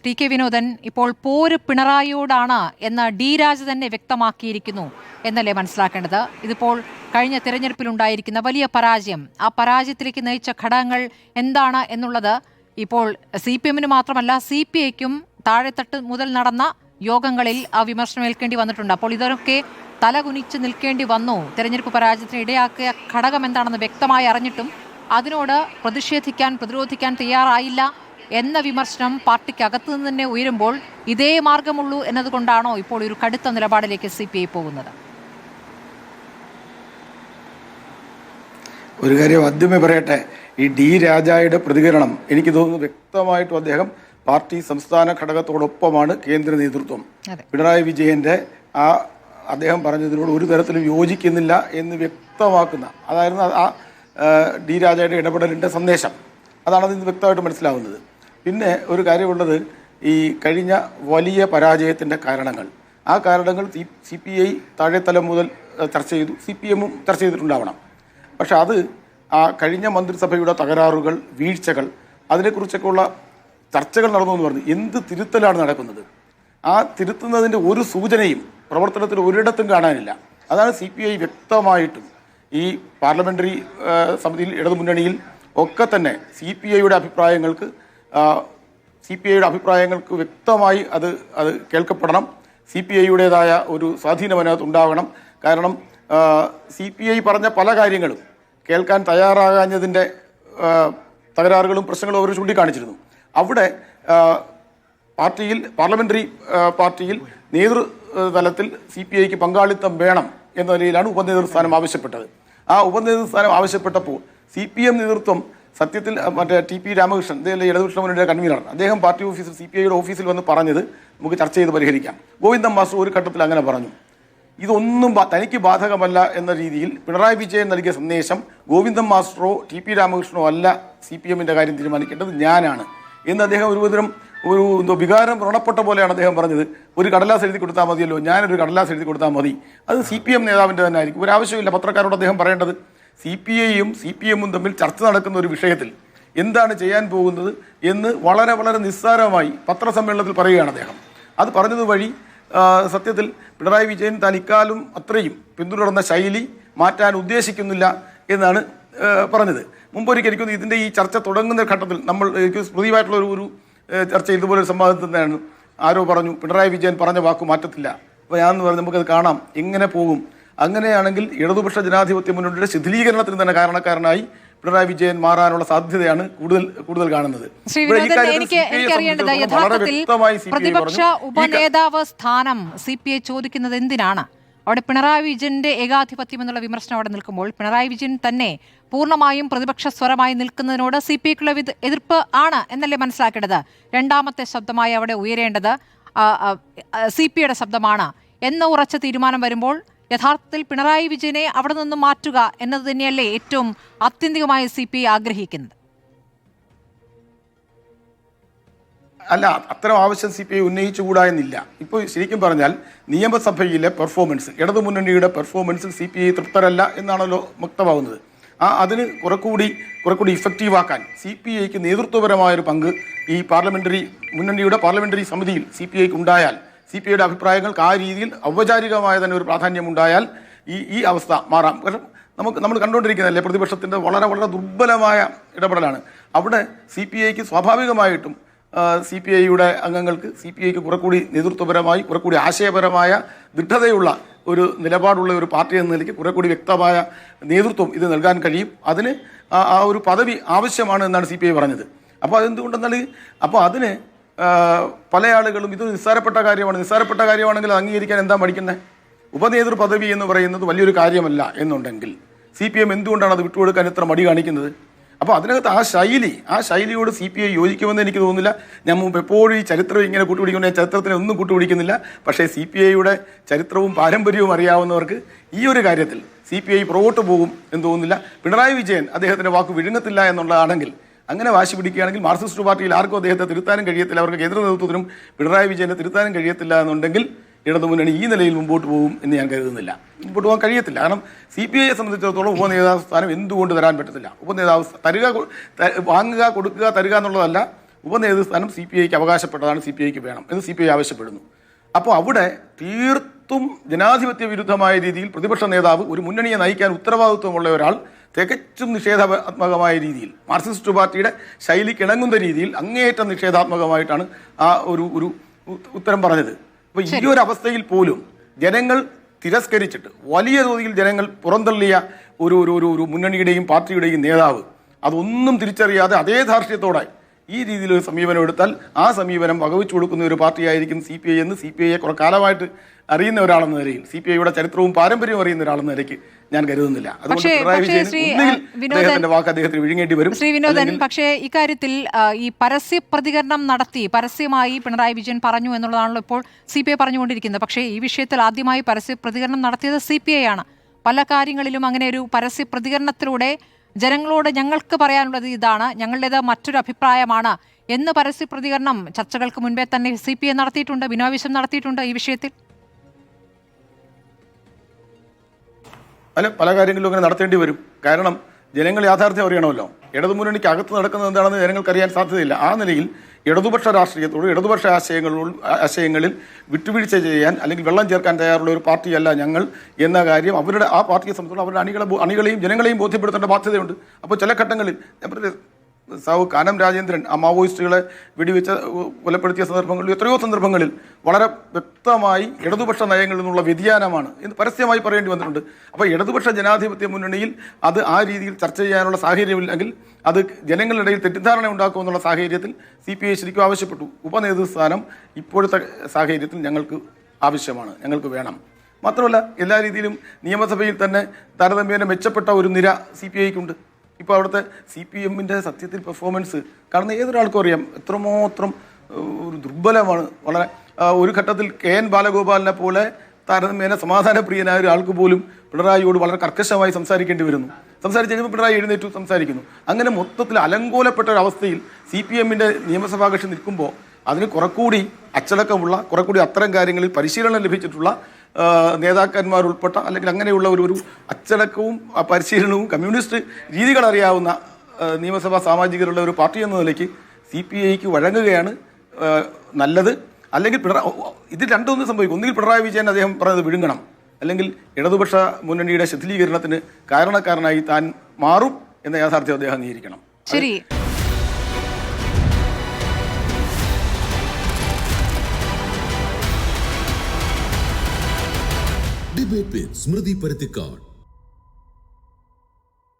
T K Vinodan ഇപ്പോൾ പോര് പിണറായിയോടാണ് എന്ന് ഡി രാജ തന്നെ വ്യക്തമാക്കിയിരിക്കുന്നു എന്നല്ലേ മനസ്സിലാക്കേണ്ടത്. ഇതിപ്പോൾ കഴിഞ്ഞ തെരഞ്ഞെടുപ്പിലുണ്ടായിരിക്കുന്ന വലിയ പരാജയം, ആ പരാജയത്തിലേക്ക് നയിച്ച ഘടകങ്ങൾ എന്താണ് എന്നുള്ളത് ഇപ്പോൾ CPM മാത്രമല്ല CPIക്കും താഴെത്തട്ട് മുതൽ നടന്ന യോഗങ്ങളിൽ ആ വിമർശനം ഏൽക്കേണ്ടി വന്നിട്ടുണ്ട്. അപ്പോൾ ഇതൊക്കെ തലകുനിച്ച് നിൽക്കേണ്ടി വന്നു. തെരഞ്ഞെടുപ്പ് പരാജയത്തിന് ഇടയാക്കിയ ഘടകം എന്താണെന്ന് വ്യക്തമായി അറിഞ്ഞിട്ടും അതിനോട് പ്രതിരോധിക്കാൻ തയ്യാറായില്ല എന്ന വിമർശനം പാർട്ടിക്കകത്തു നിന്ന് തന്നെ ഉയരുമ്പോൾ ഇതേ മാർഗമുള്ളൂ എന്നതുകൊണ്ടാണോ ഇപ്പോൾ ഒരു കടുത്ത നിലപാടിലേക്ക് CPI പോകുന്നത്? ഒരു കാര്യം ആദ്യമേ പറയട്ടെ, ഈ ഡി രാജയുടെ പ്രതികരണം എനിക്ക് തോന്നുന്നു വ്യക്തമായിട്ടും അദ്ദേഹം പാർട്ടി സംസ്ഥാന ഘടകത്തോടൊപ്പമാണ് കേന്ദ്ര നേതൃത്വം. പിണറായി വിജയന്റെ അദ്ദേഹം പറഞ്ഞതിനോട് ഒരു തരത്തിലും യോജിക്കുന്നില്ല എന്ന് വ്യക്തമാക്കുന്ന അതായിരുന്നു ആ ഡി രാജയുടെ ഇടപെടലിൻ്റെ സന്ദേശം. അതാണ് അതിന് വ്യക്തമായിട്ട് മനസ്സിലാവുന്നത്. പിന്നെ ഒരു കാര്യമുള്ളത്, ഈ കഴിഞ്ഞ വലിയ പരാജയത്തിൻ്റെ കാരണങ്ങൾ, ആ കാരണങ്ങൾ CPI താഴെത്തലം മുതൽ ചർച്ച ചെയ്തു, CPMഉം ചർച്ച ചെയ്തിട്ടുണ്ടാവണം. പക്ഷെ അത് ആ കഴിഞ്ഞ മന്ത്രിസഭയുടെ തകരാറുകൾ, വീഴ്ചകൾ, അതിനെക്കുറിച്ചൊക്കെയുള്ള ചർച്ചകൾ നടന്നു എന്ന് പറഞ്ഞു. എന്ത് തിരുത്തലാണ് നടക്കുന്നത്? ആ തിരുത്തുന്നതിൻ്റെ ഒരു സൂചനയും പ്രവർത്തനത്തിൽ ഒരിടത്തും കാണാനില്ല. അതാണ് CPI വ്യക്തമായിട്ടും ഈ പാർലമെൻ്ററി സമിതിയിൽ, ഇടതുമുന്നണിയിൽ ഒക്കെ തന്നെ CPIയുടെ അഭിപ്രായങ്ങൾക്ക് വ്യക്തമായി അത് കേൾക്കപ്പെടണം. CPIയുടേതായ ഒരു സ്വാധീനം അതിനകത്ത് ഉണ്ടാവണം. കാരണം CPI പറഞ്ഞ പല കാര്യങ്ങളും കേൾക്കാൻ തയ്യാറാകാഞ്ഞതിൻ്റെ തകരാറുകളും പ്രശ്നങ്ങളും അവർ ചൂണ്ടിക്കാണിച്ചിരുന്നു. അവിടെ പാർലമെൻ്ററി പാർട്ടിയിൽ നേതൃതലത്തിൽ CPIക്ക് പങ്കാളിത്തം വേണം എന്ന നിലയിലാണ് ഉപനേതൃസ്ഥാനം ആവശ്യപ്പെട്ടത്. ആ ഉപനേതൃസ്ഥാനം ആവശ്യപ്പെട്ടപ്പോൾ CPM നേതൃത്വം സത്യത്തിൽ മറ്റേ TP രാമകൃഷ്ണൻ, ഇതല്ലേ ഇടതുപക്ഷ മുന്നണിയുടെ കൺവീനർ, അദ്ദേഹം പാർട്ടി ഓഫീസിൽ CPIയുടെ ഓഫീസിൽ വന്ന് പറഞ്ഞത് നമുക്ക് ചർച്ച ചെയ്ത് പരിഹരിക്കാം. ഗോവിന്ദൻ മാസ്റ്റർ ഒരു ഘട്ടത്തിൽ അങ്ങനെ പറഞ്ഞു. ഇതൊന്നും തനിക്ക് ബാധകമല്ല എന്ന രീതിയിൽ പിണറായി വിജയൻ നൽകിയ സന്ദേശം, ഗോവിന്ദൻ മാസ്റ്ററോ TP രാമകൃഷ്ണനോ അല്ല CPMന്റെ കാര്യം തീരുമാനിക്കേണ്ടത്, ഞാനാണ് എന്ന് അദ്ദേഹം ഒരു വികാരം വ്രണപ്പെട്ട പോലെയാണ് അദ്ദേഹം പറഞ്ഞത്. ഒരു കടലാസ് എഴുതി കൊടുത്താൽ മതിയല്ലോ, ഞാനൊരു കടലാസ് എഴുതി കൊടുത്താൽ മതി, അത് CPM നേതാവിൻ്റെ തന്നെ ആയിരിക്കും. ഒരാവശ്യമില്ല പത്രക്കാരോട് അദ്ദേഹം പറയേണ്ടത്. CPIയും CPMഉം തമ്മിൽ ചർച്ച നടക്കുന്ന ഒരു വിഷയത്തിൽ എന്താണ് ചെയ്യാൻ പോകുന്നത് എന്ന് വളരെ വളരെ നിസ്സാരമായി പത്രസമ്മേളനത്തിൽ പറയുകയാണ് അദ്ദേഹം. അത് പറഞ്ഞത് വഴി സത്യത്തിൽ പിണറായി വിജയൻ താൻ ഇക്കാലം അത്രയും പിന്തുടർന്ന ശൈലി മാറ്റാൻ ഉദ്ദേശിക്കുന്നില്ല എന്നാണ് പറഞ്ഞത്. മുമ്പൊരിക്കൽ എനിക്കൊന്ന് ഇതിൻ്റെ ഈ ചർച്ച തുടങ്ങുന്ന ഘട്ടത്തിൽ എനിക്ക് സ്മൃതിയുമായിട്ടുള്ള ഒരു ചർച്ച ഇതുപോലെ ഒരു സംവാദം തന്നെയാണ്. ആരോ പറഞ്ഞു പിണറായി വിജയൻ പറഞ്ഞ വാക്ക് മാറ്റത്തില്ല. അപ്പോൾ ഞാൻ പറഞ്ഞു നമുക്കത് കാണാം എങ്ങനെ പോകും. അങ്ങനെയാണെങ്കിൽ ഇടതുപക്ഷ ജനാധിപത്യ മുന്നണിയുടെ ശിഥിലീകരണത്തിന് തന്നെ കാരണക്കാരനായി പിണറായി വിജയൻ മാറാനുള്ള സാധ്യതയാണ് കൂടുതൽ കാണുന്നത്. എനിക്കറിയേണ്ടത് യഥാർത്ഥത്തിൽ പ്രതിപക്ഷ ഉപനേതാവ് സ്ഥാനം CPI ചോദിക്കുന്നത് എന്തിനാണ്? അവിടെ പിണറായി വിജയന്റെ ഏകാധിപത്യം എന്നുള്ള വിമർശനം അവിടെ നിൽക്കുമ്പോൾ പിണറായി വിജയൻ തന്നെ പൂർണ്ണമായും പ്രതിപക്ഷ സ്വരമായി നിൽക്കുന്നതിനോട് CPIക്കുള്ള എതിർപ്പ് ആണ് എന്നല്ലേ മനസ്സിലാക്കേണ്ടത്. രണ്ടാമത്തെ ശബ്ദമായി അവിടെ ഉയരേണ്ടത് CPIയുടെ ശബ്ദമാണ് എന്ന ഉറച്ച തീരുമാനം വരുമ്പോൾ യഥാർത്ഥത്തിൽ പിണറായി വിജയനെ അവിടെ നിന്നും മാറ്റുക എന്നത് തന്നെയല്ലേ ഏറ്റവും ആത്യന്തികമായി CPI ആഗ്രഹിക്കുന്നത്? അല്ല, അത്തരം ആവശ്യം CPI ഉന്നയിച്ചുകൂടാ എന്നില്ല. ഇപ്പോൾ ശരിക്കും പറഞ്ഞാൽ നിയമസഭയിലെ പെർഫോമൻസ്, ഇടതുമുന്നണിയുടെ പെർഫോമൻസിൽ CPI തൃപ്തരല്ല എന്നാണല്ലോ വ്യക്തമാകുന്നത്. അതിന് കുറെക്കൂടി ഇഫക്റ്റീവാക്കാൻ CPIക്ക് നേതൃത്വപരമായൊരു പങ്ക് ഈ മുന്നണിയുടെ പാർലമെൻ്ററി സമിതിയിൽ CPIക്ക് ഉണ്ടായാൽ, CPIയുടെ അഭിപ്രായങ്ങൾക്ക് ആ രീതിയിൽ ഔപചാരികമായ തന്നെ ഒരു പ്രാധാന്യമുണ്ടായാൽ ഈ അവസ്ഥ മാറാം. കാരണം നമ്മൾ കണ്ടുകൊണ്ടിരിക്കുന്നതല്ലേ പ്രതിപക്ഷത്തിൻ്റെ വളരെ വളരെ ദുർബലമായ ഇടപെടലാണ്. അവിടെ CPIക്ക് സ്വാഭാവികമായിട്ടും CPIയുടെ അംഗങ്ങൾക്ക് CPIക്ക് കുറെക്കൂടി നേതൃത്വപരമായി കുറെക്കൂടി ആശയപരമായ ദൃഢതയുള്ള ഒരു നിലപാടുള്ള ഒരു പാർട്ടി എന്ന നിലയ്ക്ക് കുറെക്കൂടി വ്യക്തമായ നേതൃത്വം ഇത് നൽകാൻ കഴിയും. അതിന് ആ ഒരു പദവി ആവശ്യമാണ് എന്നാണ് CPI പറഞ്ഞത്. അപ്പോൾ അതെന്തുകൊണ്ടെന്നാൽ അതിന് പല ആളുകളും ഇത് നിസ്സാരപ്പെട്ട കാര്യമാണെങ്കിൽ അംഗീകരിക്കാൻ എന്താ മടിക്കുന്നത്? ഉപനേതൃ പദവി എന്ന് പറയുന്നത് വലിയൊരു കാര്യമല്ല എന്നുണ്ടെങ്കിൽ CPM എന്തുകൊണ്ടാണ് അത് വിട്ടുകൊടുക്കാൻ ഇത്ര മടി കാണിക്കുന്നത്? അപ്പോൾ അതിനകത്ത് ആ ശൈലിയോട് CPI യോജിക്കുമെന്ന് എനിക്ക് തോന്നുന്നില്ല. ഞാൻ മുമ്പ് എപ്പോഴും ഈ ചരിത്രം ഇങ്ങനെ കൂട്ടുപിടിക്കുന്ന ചരിത്രത്തിനെ ഒന്നും കൂട്ടുപിടിക്കുന്നില്ല. പക്ഷേ CPIയുടെ ചരിത്രവും പാരമ്പര്യവും അറിയാവുന്നവർക്ക് ഈ ഒരു കാര്യത്തിൽ CPI പുറകോട്ട് പോകും എന്ന് തോന്നുന്നില്ല. പിണറായി വിജയൻ അദ്ദേഹത്തിൻ്റെ വാക്ക് വിഴുങ്ങത്തില്ല എന്നുള്ളതാണെങ്കിൽ, അങ്ങനെ വാശി പിടിക്കുകയാണെങ്കിൽ മാർക്സിസ്റ്റ് പാർട്ടിയിൽ ആർക്കും അദ്ദേഹത്തെ തിരുത്താനും കഴിയത്തില്ല, അവർക്ക് കേന്ദ്ര നേതൃത്വത്തിനും പിണറായി വിജയനെ തിരുത്താനും കഴിയത്തില്ല എന്നുണ്ടെങ്കിൽ ഇടതുമുന്നണി ഈ നിലയിൽ മുമ്പോട്ട് പോകും എന്ന് ഞാൻ കരുതുന്നില്ല. മുമ്പോട്ട് പോകാൻ കഴിയത്തില്ല. കാരണം CPIയെ സംബന്ധിച്ചിടത്തോളം ഉപനേതാവ് സ്ഥാനം എന്തുകൊണ്ട് തരാൻ പറ്റത്തില്ല? ഉപനേതാവ് വാങ്ങുക, കൊടുക്കുക, തരിക എന്നുള്ളതല്ല. ഉപനേതൃസ്ഥാനം CPIക്ക് അവകാശപ്പെട്ടതാണ്, CPIക്ക് വേണം എന്ന് CPI ആവശ്യപ്പെടുന്നു. അപ്പോൾ അവിടെ തീർത്തും ജനാധിപത്യ വിരുദ്ധമായ രീതിയിൽ പ്രതിപക്ഷ നേതാവ് ഒരു മുന്നണിയെ നയിക്കാൻ ഉത്തരവാദിത്വമുള്ള ഒരാൾ തികച്ചും നിഷേധാത്മകമായ രീതിയിൽ മാർക്സിസ്റ്റ് പാർട്ടിയുടെ ശൈലിക്ക് ഇണങ്ങുന്ന രീതിയിൽ അങ്ങേയറ്റം നിഷേധാത്മകമായിട്ടാണ് ആ ഒരു ഉത്തരം പറഞ്ഞത്. അപ്പോൾ ഈ ഒരു അവസ്ഥയിൽ പോലും ജനങ്ങൾ തിരസ്കരിച്ചിട്ട് വലിയ തോതിൽ ജനങ്ങൾ പുറന്തള്ളിയ ഒരു മുന്നണിയുടെയും പാർട്ടിയുടെയും നേതാവ് അതൊന്നും തിരിച്ചറിയാതെ അതേ ധാർഷ്ട്യത്തോടെ ഈ രീതിയിലൊരു സമീപനം എടുത്താൽ ആ സമീപനം വകവെച്ചു കൊടുക്കുന്ന ഒരു പാർട്ടിയായിരിക്കും CPI എന്ന് CPIയെ കുറെ കാലമായിട്ട് അറിയുന്ന ഒരാളെന്ന നിലയിൽ, CPIയുടെ ചരിത്രവും പാരമ്പര്യവും അറിയുന്ന ഒരാളെന്ന നിലയ്ക്ക് ഞാൻ കരുതുന്നില്ല. അതുകൊണ്ട് പിണറായി വിജയൻ വാക്ക് അദ്ദേഹത്തിന് വിഴുങ്ങേണ്ടി വരും. ശ്രീ വിനോദൻ, പക്ഷേ ഇക്കാര്യത്തിൽ ഈ പരസ്യ പ്രതികരണം നടത്തി പരസ്യമായി പിണറായി വിജയൻ പറഞ്ഞു എന്നുള്ളതാണല്ലോ ഇപ്പോൾ CPI പറഞ്ഞുകൊണ്ടിരിക്കുന്നത്. പക്ഷേ ഈ വിഷയത്തിൽ ആദ്യമായി പരസ്യ പ്രതികരണം നടത്തിയത് CPI ആണ്. പല കാര്യങ്ങളിലും അങ്ങനെ ഒരു പരസ്യ പ്രതികരണത്തിലൂടെ ജനങ്ങളോട് ഞങ്ങൾക്ക് പറയാനുള്ളത് ഇതാണ്, ഞങ്ങളുടേത് മറ്റൊരു അഭിപ്രായമാണ് എന്ന് പരസ്യ പ്രതികരണം ചർച്ചകൾക്ക് മുൻപേ തന്നെ CPI നടത്തിയിട്ടുണ്ട്, ബിനോയ് വിശ്വം നടത്തിയിട്ടുണ്ട് ഈ വിഷയത്തിൽ. അല്ല, പല കാര്യങ്ങളിലും അങ്ങനെ നടത്തേണ്ടി വരും. കാരണം ജനങ്ങൾ യാഥാർത്ഥ്യം അറിയണമല്ലോ. ഇടതുമുന്നണിക്ക് അകത്ത് നടക്കുന്നത് എന്താണെന്ന് ജനങ്ങൾക്ക് അറിയാൻ സാധ്യതയില്ല. ആ നിലയിൽ ഇടതുപക്ഷ രാഷ്ട്രീയത്തോട് ഇടതുപക്ഷ ആശയങ്ങളിൽ വിട്ടുവീഴ്ച ചെയ്യാൻ അല്ലെങ്കിൽ വെള്ളം ചേർക്കാൻ തയ്യാറുള്ള ഒരു പാർട്ടിയല്ല ഞങ്ങൾ എന്ന കാര്യം അവരുടെ ആ പാർട്ടിയെ സംബന്ധിച്ചിടത്തോളം അവരുടെ അണികളെയും ജനങ്ങളെയും ബോധ്യപ്പെടുത്തേണ്ട ബാധ്യതയുണ്ട്. അപ്പോൾ ചില ഘട്ടങ്ങളിൽ സാവു കാനം രാജേന്ദ്രൻ ആ മാവോയിസ്റ്റുകളെ വെടിവെച്ച് കൊലപ്പെടുത്തിയ സന്ദർഭങ്ങളിൽ എത്രയോ സന്ദർഭങ്ങളിൽ വളരെ വ്യക്തമായി ഇടതുപക്ഷ നയങ്ങളിൽ നിന്നുള്ള വ്യതിയാനമാണ് എന്ന് പരസ്യമായി പറയേണ്ടി വന്നിട്ടുണ്ട്. അപ്പോൾ ഇടതുപക്ഷ ജനാധിപത്യ മുന്നണിയിൽ അത് ആ രീതിയിൽ ചർച്ച ചെയ്യാനുള്ള സാഹചര്യമില്ലെങ്കിൽ അത് ജനങ്ങളിടയിൽ തെറ്റിദ്ധാരണ ഉണ്ടാക്കുമെന്നുള്ള സാഹചര്യത്തിൽ CPI ശരിക്കും ആവശ്യപ്പെട്ടു. ഉപനേതൃസ്ഥാനം ഇപ്പോഴത്തെ സാഹചര്യത്തിൽ ഞങ്ങൾക്ക് ആവശ്യമാണ്, ഞങ്ങൾക്ക് വേണം. മാത്രമല്ല എല്ലാ രീതിയിലും നിയമസഭയിൽ തന്നെ താരതമ്യേന മെച്ചപ്പെട്ട ഒരു നിര CPIക്കുണ്ട്. ഇപ്പോൾ അവിടുത്തെ CPMന്റെ സത്യത്തിൽ പെർഫോമൻസ് കാണുന്ന ഏതൊരാൾക്കും അറിയാം എത്രമാത്രം ഒരു ദുർബലമാണ്. വളരെ ഒരു ഘട്ടത്തിൽ KN ബാലഗോപാലിനെ പോലെ താരതമ്യേന സമാധാനപ്രിയനായ ഒരാൾക്ക് പോലും പിണറായിയോട് വളരെ കർക്കശമായി സംസാരിക്കേണ്ടി വരുന്നു. സംസാരിച്ച് കഴിയുമ്പോൾ പിണറായി എഴുന്നേറ്റു സംസാരിക്കുന്നു. അങ്ങനെ മൊത്തത്തിൽ അലങ്കോലപ്പെട്ട ഒരവസ്ഥയിൽ CPMന്റെ നിയമസഭാ കക്ഷി നിൽക്കുമ്പോൾ അതിന് കുറെക്കൂടി അച്ചടക്കമുള്ള കുറെക്കൂടി അത്തരം കാര്യങ്ങളിൽ പരിശീലനം ലഭിച്ചിട്ടുള്ള നേതാക്കന്മാർ ഉൾപ്പെട്ട അല്ലെങ്കിൽ അങ്ങനെയുള്ള ഒരു അച്ചടക്കവും പരിശീലനവും കമ്മ്യൂണിസ്റ്റ് രീതികൾ അറിയാവുന്ന നിയമസഭാ സാമാജികരുള്ള ഒരു പാർട്ടി എന്ന നിലയ്ക്ക് CPIക്ക് വഴങ്ങുകയാണ് നല്ലത്. അല്ലെങ്കിൽ ഇതിൽ രണ്ടൊന്നും സംഭവിക്കും. ഒന്നുകിൽ പിണറായി വിജയൻ അദ്ദേഹം പറഞ്ഞത് വിഴുങ്ങണം, അല്ലെങ്കിൽ ഇടതുപക്ഷ മുന്നണിയുടെ ശിഥിലീകരണത്തിന് കാരണക്കാരനായി താൻ മാറും എന്ന യാഥാർത്ഥ്യം അദ്ദേഹം അംഗീകരിക്കണം. ശരി. ഡിബേറ്റ് വിത്ത് സ്മൃതി പരുത്തിക്കാട്.